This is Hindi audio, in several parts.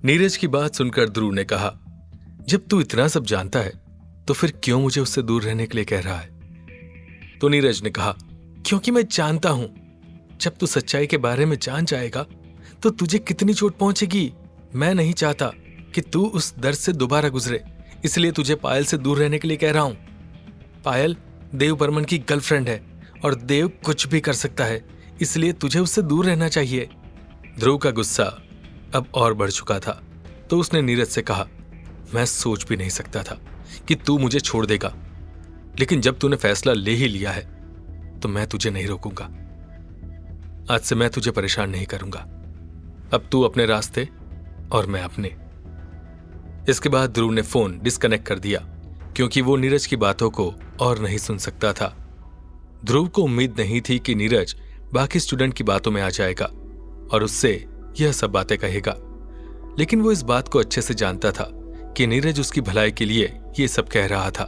नीरज की बात सुनकर ध्रुव ने कहा, जब तू इतना सब जानता है तो फिर क्यों मुझे उससे दूर रहने के लिए कह रहा है? तो नीरज ने कहा, क्योंकि मैं जानता हूं जब तू सच्चाई के बारे में जान जाएगा तो तुझे कितनी चोट पहुंचेगी। मैं नहीं चाहता कि तू उस दर्द से दोबारा गुजरे, इसलिए तुझे पायल से दूर रहने के लिए कह रहा हूं। पायल देव बर्मन की गर्लफ्रेंड है और देव कुछ भी कर सकता है, इसलिए तुझे उससे दूर रहना चाहिए। ध्रुव का गुस्सा अब और बढ़ चुका था, तो उसने नीरज से कहा, मैं सोच भी नहीं सकता था कि तू मुझे छोड़ देगा, लेकिन जब तूने फैसला ले ही लिया है तो मैं तुझे नहीं रोकूंगा। आज से मैं तुझे परेशान नहीं करूंगा। अब तू अपने रास्ते और मैं अपने। इसके बाद ध्रुव ने फोन डिस्कनेक्ट कर दिया, क्योंकि वो नीरज की बातों को और नहीं सुन सकता था। ध्रुव को उम्मीद नहीं थी कि नीरज बाकी स्टूडेंट की बातों में आ जाएगा और उससे यह सब बातें कहेगा, लेकिन वो इस बात को अच्छे से जानता था कि नीरज उसकी भलाई के लिए ये सब कह रहा था।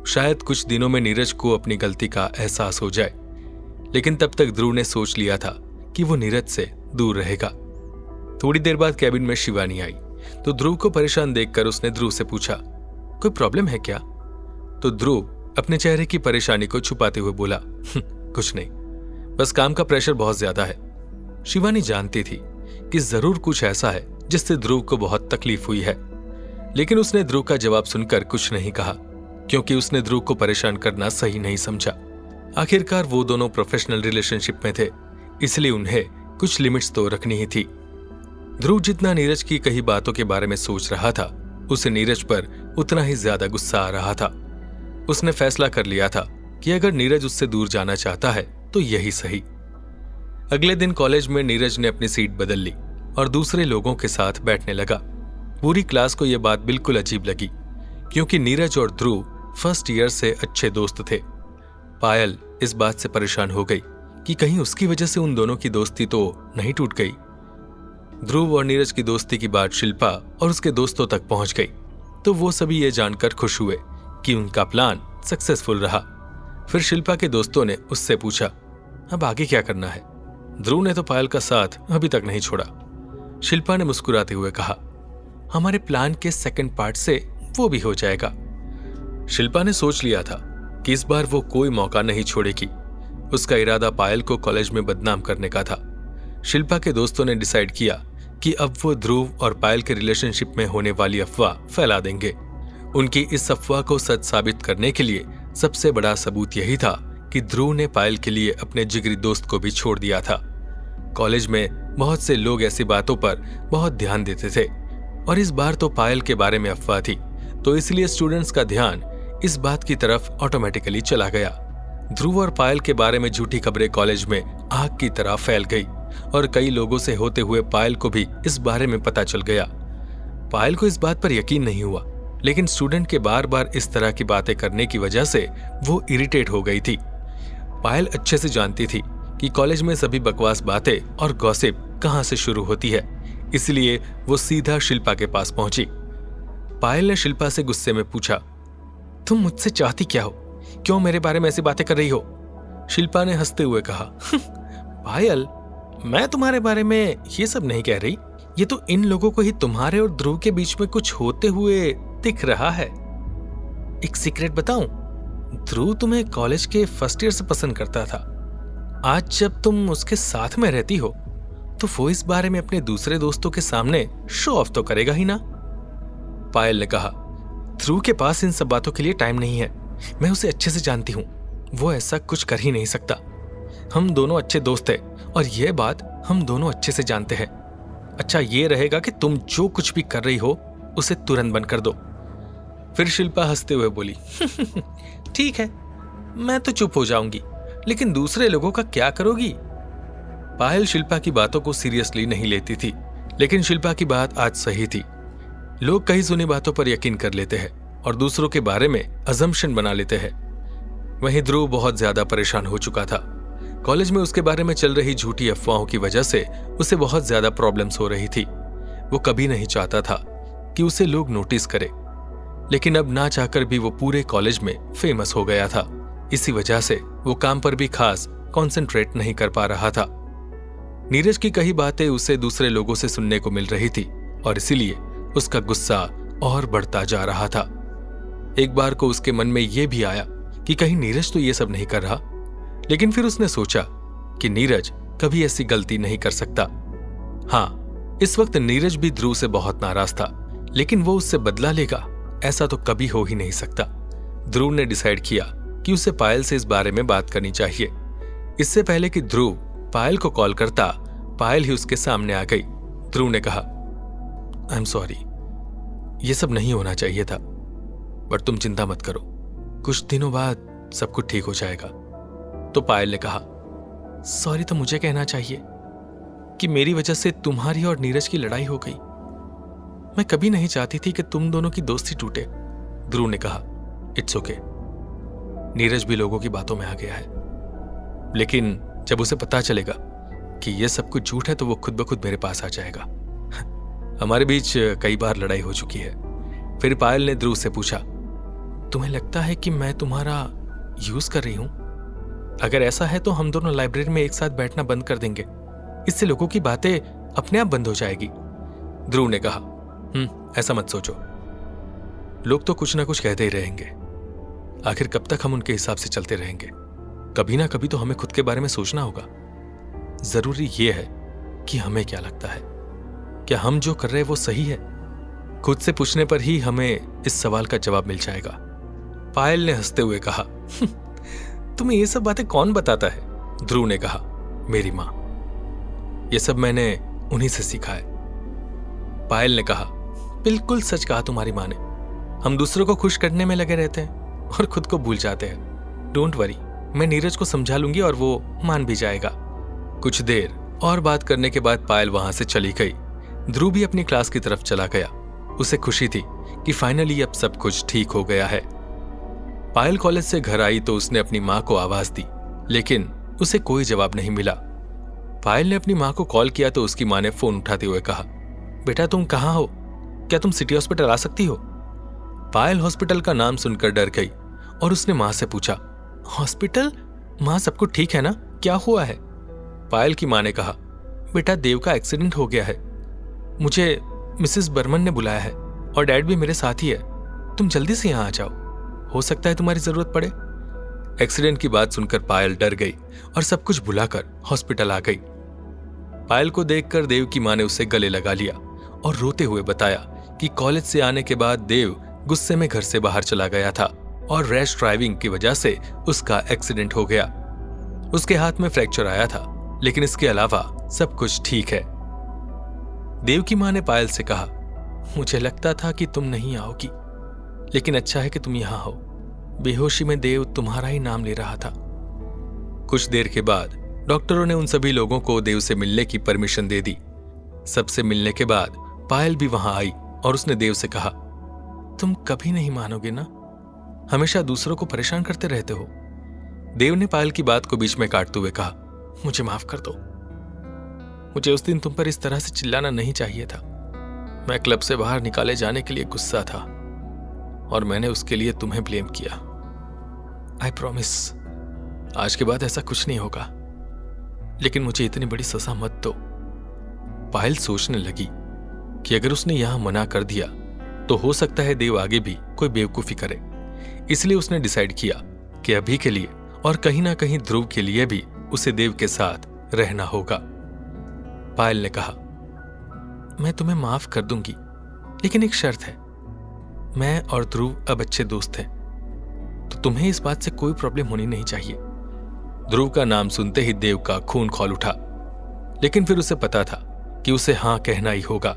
शायद कुछ दिनों में नीरज को अपनी गलती का एहसास हो जाए, लेकिन तब तक ध्रुव ने सोच लिया था कि वो नीरज से दूर रहेगा। थोड़ी देर बाद कैबिन में शिवानी आई तो ध्रुव को परेशान देखकर उसने ध्रुव से पूछा, कोई प्रॉब्लम है क्या? तो ध्रुव अपने चेहरे की परेशानी को छुपाते हुए बोला, कुछ नहीं, बस काम का प्रेशर बहुत ज्यादा है। शिवानी जानती थी कि जरूर कुछ ऐसा है जिससे ध्रुव को बहुत तकलीफ हुई है, लेकिन उसने ध्रुव का जवाब सुनकर कुछ नहीं कहा, क्योंकि उसने ध्रुव को परेशान करना सही नहीं समझा। आखिरकार वो दोनों प्रोफेशनल रिलेशनशिप में थे, इसलिए उन्हें कुछ लिमिट्स तो रखनी ही थी। ध्रुव जितना नीरज की कई बातों के बारे में सोच रहा था, उसे नीरज पर उतना ही ज्यादा गुस्सा आ रहा था। उसने फैसला कर लिया था कि अगर नीरज उससे दूर जाना चाहता है तो यही सही। अगले दिन कॉलेज में नीरज ने अपनी सीट बदल ली और दूसरे लोगों के साथ बैठने लगा। पूरी क्लास को यह बात बिल्कुल अजीब लगी, क्योंकि नीरज और ध्रुव फर्स्ट ईयर से अच्छे दोस्त थे। पायल इस बात से परेशान हो गई कि कहीं उसकी वजह से उन दोनों की दोस्ती तो नहीं टूट गई। ध्रुव और नीरज की दोस्ती की बात शिल्पा और उसके दोस्तों तक पहुंच गई, तो वो सभी ये जानकर खुश हुए कि उनका प्लान सक्सेसफुल रहा। फिर शिल्पा के दोस्तों ने उससे पूछा, अब आगे क्या करना है? ध्रुव ने तो पायल का साथ अभी तक नहीं छोड़ा। शिल्पा ने मुस्कुराते हुए कहा, हमारे प्लान के सेकंड पार्ट से वो भी हो जाएगा। शिल्पा ने सोच लिया था कि इस बार वो कोई मौका नहीं छोड़ेगी। उसका इरादा पायल को कॉलेज में बदनाम करने का था। शिल्पा के दोस्तों ने डिसाइड किया कि अब वो ध्रुव और पायल के रिलेशनशिप में होने वाली अफवाह फैला देंगे। उनकी इस अफवाह को सच साबित करने के लिए सबसे बड़ा सबूत यही था कि ध्रुव ने पायल के लिए अपने जिगरी दोस्त को भी छोड़ दिया था। कॉलेज में बहुत से लोग ऐसी बातों पर बहुत ध्यान देते थे, और इस बार तो पायल के बारे में अफवाह थी, तो इसलिए स्टूडेंट्स का ध्यान इस बात की तरफ ऑटोमेटिकली चला गया। ध्रुव और पायल के बारे में झूठी खबरें कॉलेज में आग की तरह फैल गई, और कई लोगों से होते हुए पायल को भी इस बारे में पता चल गया। पायल को इस बात पर यकीन नहीं हुआ, लेकिन स्टूडेंट के बार बार इस तरह की बातें करने की वजह से वो इरिटेट हो गई थी। पायल अच्छे से जानती थी कि कॉलेज में सभी बकवास बातें और गॉसिप कहां से शुरू होती है, इसलिए वो सीधा शिल्पा के पास पहुंची। पायल ने शिल्पा से गुस्से में पूछा, तुम मुझसे चाहती क्या हो? क्यों मेरे बारे में ऐसी बातें कर रही हो? शिल्पा ने हंसते हुए कहा, पायल, मैं तुम्हारे बारे में ये सब नहीं कह रही। ये तो इन लोगों को ही तुम्हारे और ध्रुव के बीच में कुछ होते हुए दिख रहा है। एक सीक्रेट बताऊं? ध्रुव तुम्हें कॉलेज के फर्स्ट ईयर से पसंद करता था। आज जब तुम उसके साथ में रहती हो तो वो इस बारे में अपने दूसरे दोस्तों के सामने शो ऑफ तो करेगा ही ना। पायल ने कहा, ध्रुव के पास इन सब बातों के लिए टाइम नहीं है। मैं उसे अच्छे से जानती हूँ, वो ऐसा कुछ कर ही नहीं सकता। हम दोनों अच्छे दोस्त हैं और यह बात हम दोनों अच्छे से जानते हैं। अच्छा ये रहेगा कि तुम जो कुछ भी कर रही हो उसे तुरंत बंद कर दो। फिर शिल्पा हंसते हुए बोली, ठीक है, मैं तो चुप हो जाऊंगी, लेकिन दूसरे लोगों का क्या करोगी? पायल शिल्पा की बातों को सीरियसली नहीं लेती थी, लेकिन शिल्पा की बात आज सही थी। लोग कई सुनी बातों पर यकीन कर लेते हैं और दूसरों के बारे में अजम्पशन बना लेते हैं। वहीं ध्रुव बहुत ज्यादा परेशान हो चुका था। कॉलेज में उसके बारे में चल रही झूठी अफवाहों की वजह से उसे बहुत ज्यादा प्रॉब्लम्स हो रही थी। वो कभी नहीं चाहता था कि उसे लोग नोटिस करें, लेकिन अब ना चाहकर भी वो पूरे कॉलेज में फेमस हो गया था। इसी वजह से वो काम पर भी खास कंसंट्रेट नहीं कर पा रहा था। नीरज की कई बातें उसे दूसरे लोगों से सुनने को मिल रही थी और इसीलिए उसका गुस्सा और बढ़ता जा रहा था। एक बार को उसके मन में यह भी आया कि कहीं नीरज तो ये सब नहीं कर रहा, लेकिन फिर उसने सोचा कि नीरज कभी ऐसी गलती नहीं कर सकता। हाँ, इस वक्त नीरज भी ध्रुव से बहुत नाराज था, लेकिन वो उससे बदला लेगा ऐसा तो कभी हो ही नहीं सकता। ध्रुव ने डिसाइड किया कि उसे पायल से इस बारे में बात करनी चाहिए। इससे पहले कि ध्रुव पायल को कॉल करता, पायल ही उसके सामने आ गई। ध्रुव ने कहा, आई एम सॉरी, ये सब नहीं होना चाहिए था, बट तुम चिंता मत करो, कुछ दिनों बाद सब कुछ ठीक हो जाएगा। तो पायल ने कहा, सॉरी तो मुझे कहना चाहिए कि मेरी वजह से तुम्हारी और नीरज की लड़ाई हो गई। मैं कभी नहीं चाहती थी कि तुम दोनों की दोस्ती टूटे। ध्रुव ने कहा, इट्स ओके, नीरज भी लोगों की बातों में आ गया है, लेकिन जब उसे पता चलेगा कि यह सब कुछ झूठ है तो वो खुद ब खुद मेरे पास आ जाएगा। हमारे बीच कई बार लड़ाई हो चुकी है। फिर पायल ने ध्रुव से पूछा, तुम्हें लगता है कि मैं तुम्हारा यूज कर रही हूं? अगर ऐसा है तो हम दोनों लाइब्रेरी में एक साथ बैठना बंद कर देंगे, इससे लोगों की बातें अपने आप बंद हो जाएगी। ध्रुव ने कहा, ऐसा मत सोचो, लोग तो कुछ ना कुछ कहते ही रहेंगे, आखिर कब तक हम उनके हिसाब से चलते रहेंगे? कभी ना कभी तो हमें खुद के बारे में सोचना होगा। जरूरी यह है कि हमें क्या लगता है, क्या हम जो कर रहे हैं वो सही है? खुद से पूछने पर ही हमें इस सवाल का जवाब मिल जाएगा। पायल ने हंसते हुए कहा, तुम्हें ये सब बातें कौन बताता है? ध्रुव ने कहा, मेरी मां। ये सब मैंने उन्हीं से सीखा है। पायल ने कहा, बिल्कुल सच कहा तुम्हारी मां ने। हम दूसरों को खुश करने में लगे रहते हैं और खुद को भूल जाते हैं। डोंट वरी, मैं नीरज को समझा लूंगी और वो मान भी जाएगा। कुछ देर और बात करने के बाद पायल वहां से चली गई। ध्रुव भी अपनी क्लास की तरफ चला गया। उसे खुशी थी कि फाइनली अब सब कुछ ठीक हो गया है। पायल कॉलेज से घर आई तो उसने अपनी मां को आवाज दी, लेकिन उसे कोई जवाब नहीं मिला। पायल ने अपनी मां को कॉल किया तो उसकी मां ने फोन उठाते हुए कहा, बेटा तुम कहां हो? क्या तुम सिटी हॉस्पिटल आ सकती हो? पायल हॉस्पिटल का नाम सुनकर डर गई और उसने मां से पूछा, हॉस्पिटल? मां, सब कुछ ठीक है ना? क्या हुआ है? पायल की मां ने कहा, बेटा देव का एक्सीडेंट हो गया है, मुझे मिसेस बर्मन ने बुलाया है और डैड भी मेरे साथ ही है। तुम जल्दी से यहां आ जाओ, हो सकता है तुम्हारी जरूरत पड़े। एक्सीडेंट की बात सुनकर पायल डर गई और सब कुछ भुलाकर हॉस्पिटल आ गई। पायल को देखकर देव की मां ने उसे गले लगा लिया और रोते हुए बताया कि कॉलेज से आने के बाद देव गुस्से में घर से बाहर चला गया था और रैश ड्राइविंग की वजह से उसका एक्सीडेंट हो गया। उसके हाथ में फ्रैक्चर आया था, लेकिन इसके अलावा सब कुछ ठीक है। देव की मां ने पायल से कहा, मुझे लगता था कि तुम नहीं आओगी, लेकिन अच्छा है कि तुम यहां हो। बेहोशी में देव तुम्हारा ही नाम ले रहा था। कुछ देर के बाद डॉक्टरों ने उन सभी लोगों को देव से मिलने की परमिशन दे दी। सबसे मिलने के बाद पायल भी वहां आई और उसने देव से कहा, तुम कभी नहीं मानोगे ना, हमेशा दूसरों को परेशान करते रहते हो। देव ने पायल की बात को बीच में काटते हुए कहा, मुझे माफ कर दो, मुझे उस दिन तुम पर इस तरह से चिल्लाना नहीं चाहिए था। मैं क्लब से बाहर निकाले जाने के लिए गुस्सा था और मैंने उसके लिए तुम्हें ब्लेम किया। आई प्रॉमिस, आज के बाद ऐसा कुछ नहीं होगा, लेकिन मुझे इतनी बड़ी सजा मत दो। पायल सोचने लगी कि अगर उसने यहां मना कर दिया तो हो सकता है देव आगे भी कोई बेवकूफी करे। इसलिए उसने डिसाइड किया कि अभी के लिए और कहीं ना कहीं ध्रुव के लिए भी उसे देव के साथ रहना होगा। पायल ने कहा, मैं तुम्हें माफ कर दूंगी, लेकिन एक शर्त है, मैं और ध्रुव अब अच्छे दोस्त हैं, तो तुम्हें इस बात से कोई प्रॉब्लम होनी नहीं चाहिए। ध्रुव का नाम सुनते ही देव का खून खौल उठा, लेकिन फिर उसे पता था कि उसे हां कहना ही होगा।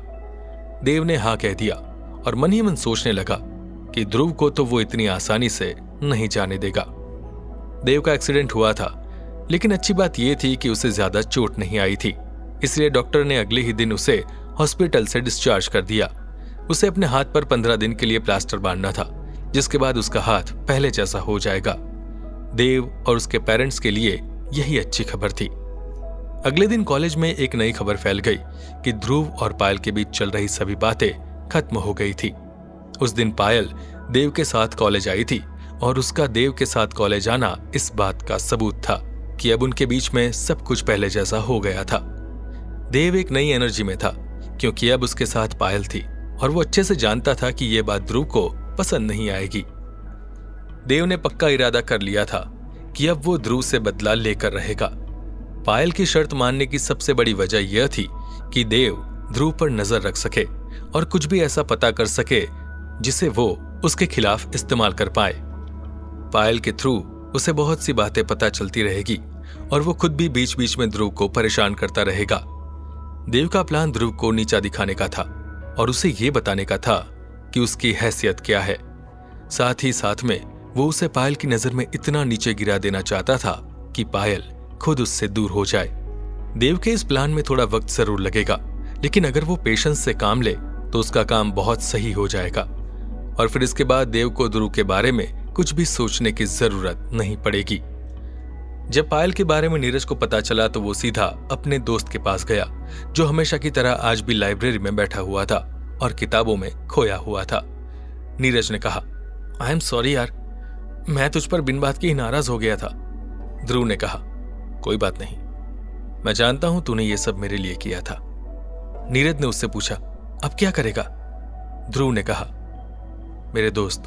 देव ने हां कह दिया और मन ही मन सोचने लगा कि ध्रुव को तो वो इतनी आसानी से नहीं जाने देगा। देव का एक्सीडेंट हुआ था, लेकिन अच्छी बात यह थी कि उसे ज्यादा चोट नहीं आई थी, इसलिए डॉक्टर ने अगले ही दिन उसे हॉस्पिटल से डिस्चार्ज कर दिया। उसे अपने हाथ पर 15 दिन के लिए प्लास्टर बांधना था, जिसके बाद उसका हाथ पहले जैसा हो जाएगा। देव और उसके पेरेंट्स के लिए यही अच्छी खबर थी। अगले दिन कॉलेज में एक नई खबर फैल गई कि ध्रुव और पायल के बीच चल रही सभी बातें खत्म हो गई थी। उस दिन पायल देव के साथ कॉलेज आई थी और उसका देव के साथ कॉलेज आना इस बात का सबूत था कि अब उनके बीच में सब कुछ पहले जैसा हो गया था। देव एक नई एनर्जी में था, क्योंकि अब उसके साथ पायल थी और वो अच्छे से जानता था कि यह बात ध्रुव को पसंद नहीं आएगी। देव ने पक्का इरादा कर लिया था कि अब वो ध्रुव से बदला लेकर रहेगा। पायल की शर्त मानने की सबसे बड़ी वजह यह थी कि देव ध्रुव पर नजर रख सके और कुछ भी ऐसा पता कर सके जिसे वो उसके खिलाफ इस्तेमाल कर पाए। पायल के थ्रू उसे बहुत सी बातें पता चलती रहेगी और वो खुद भी बीच बीच में ध्रुव को परेशान करता रहेगा। देव का प्लान ध्रुव को नीचा दिखाने का था और उसे ये बताने का था कि उसकी हैसियत क्या है। साथ ही साथ में वो उसे पायल की नजर में इतना नीचे गिरा देना चाहता था कि पायल खुद उससे दूर हो जाए। देव के इस प्लान में थोड़ा वक्त जरूर लगेगा, लेकिन अगर वो पेशेंस से काम ले तो उसका काम बहुत सही हो जाएगा और फिर इसके बाद देव को ध्रुव के बारे में कुछ भी सोचने की जरूरत नहीं पड़ेगी। जब पायल के बारे में नीरज को पता चला तो वो सीधा अपने दोस्त के पास गया, जो हमेशा की तरह आज भी लाइब्रेरी में बैठा हुआ था और किताबों में खोया हुआ था। नीरज ने कहा, आई एम सॉरी यार, मैं तुझ पर बिन बात के ही नाराज हो गया था। ध्रुव ने कहा, कोई बात नहीं, मैं जानता हूं तूने ये सब मेरे लिए किया था। नीरज ने उससे पूछा, अब क्या करेगा? ध्रुव ने कहा, मेरे दोस्त,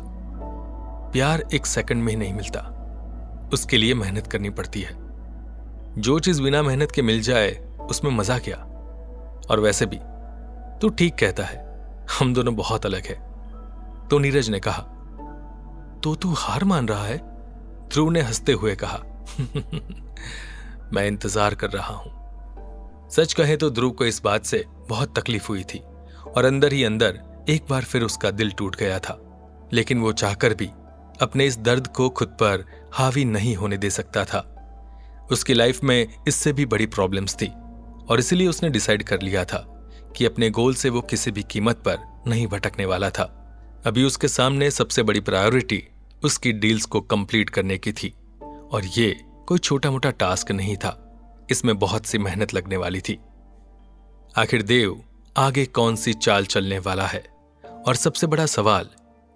प्यार एक सेकंड में ही नहीं मिलता, उसके लिए मेहनत करनी पड़ती है। जो चीज बिना मेहनत के मिल जाए उसमें मजा क्या? और वैसे भी तू ठीक कहता है, हम दोनों बहुत अलग है। तो नीरज ने कहा, तो तू हार मान रहा है? ध्रुव ने हंसते हुए कहा, मैं इंतजार कर रहा हूं। सच कहे तो ध्रुव को इस बात से बहुत तकलीफ हुई थी और अंदर ही अंदर एक बार फिर उसका दिल टूट गया था, लेकिन वो चाहकर भी अपने इस दर्द को खुद पर हावी नहीं होने दे सकता था। उसकी लाइफ में इससे भी बड़ी प्रॉब्लम्स थी और इसलिए उसने डिसाइड कर लिया था कि अपने गोल से वो किसी भी कीमत पर नहीं भटकने वाला था। अभी उसके सामने सबसे बड़ी प्रायोरिटी उसकी डील्स को कंप्लीट करने की थी और ये कोई छोटा मोटा टास्क नहीं था, इसमें बहुत सी मेहनत लगने वाली थी। आखिर देव आगे कौन सी चाल चलने वाला है और सबसे बड़ा सवाल,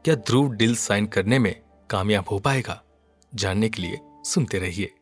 क्या ध्रुव डील साइन करने में कामयाब हो पाएगा? जानने के लिए सुनते रहिए।